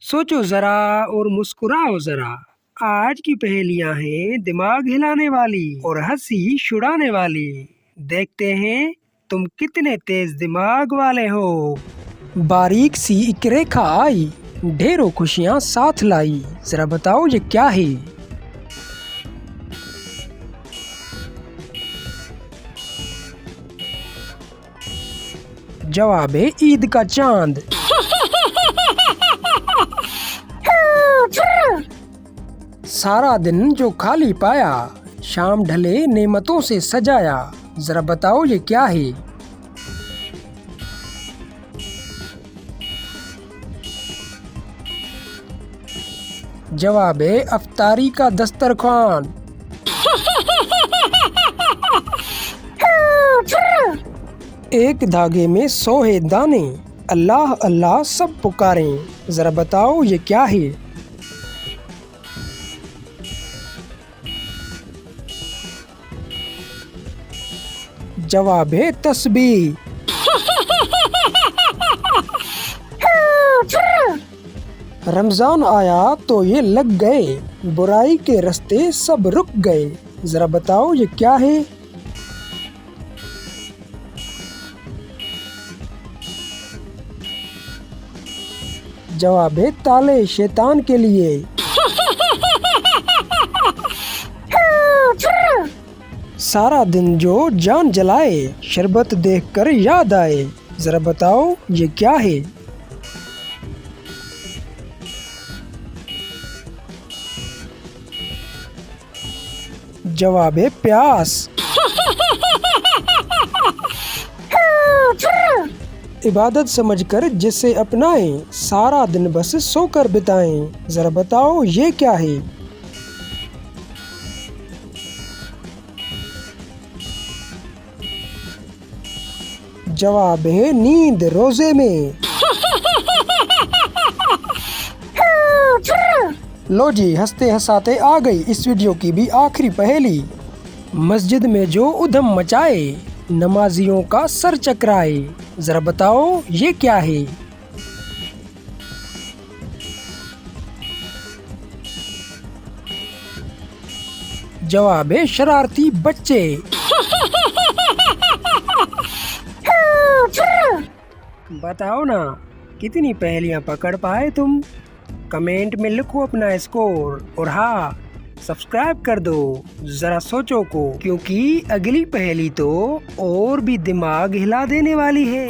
सोचो जरा और मुस्कुराओ जरा। आज की पहेलियां हैं दिमाग हिलाने वाली और हंसी छुड़ाने वाली। देखते हैं तुम कितने तेज दिमाग वाले हो। बारीक सी एक रेखा आई, ढेरों खुशियां साथ लाई। जरा बताओ ये क्या है? जवाब है ईद का चांद। सारा दिन जो खाली पाया, शाम ढले नेमतों से सजाया। जरा बताओ ये क्या है? जवाब है अफ्तारी का दस्तरखान। एक धागे में 100 है दाने, अल्लाह अल्लाह सब पुकारें। जरा बताओ ये क्या है? जवाब है तस्बीह। रमजान आया तो ये लग गए, बुराई के रास्ते सब रुक गए। जरा बताओ ये क्या है? जवाब है ताले शैतान के लिए। सारा दिन जो जान जलाए, शरबत देखकर याद आए। जरा बताओ ये क्या है? जवाब है प्यास। इबादत समझकर जिसे अपनाएं, सारा दिन बस सोकर बिताएं। जरा बताओ ये क्या है? जवाब है नींद रोजे में। लो जी, हंसते हंसाते आ गई इस वीडियो की भी आखिरी पहेली। मस्जिद में जो उधम मचाए, नमाजियों का सर चकराए। जरा बताओ ये क्या है? जवाब है शरारती बच्चे। बताओ ना, कितनी पहेलियां पकड़ पाए तुम? कमेंट में लिखो अपना स्कोर और हाँ, सब्सक्राइब कर दो जरा सोचो को, क्योंकि अगली पहेली तो और भी दिमाग हिला देने वाली है।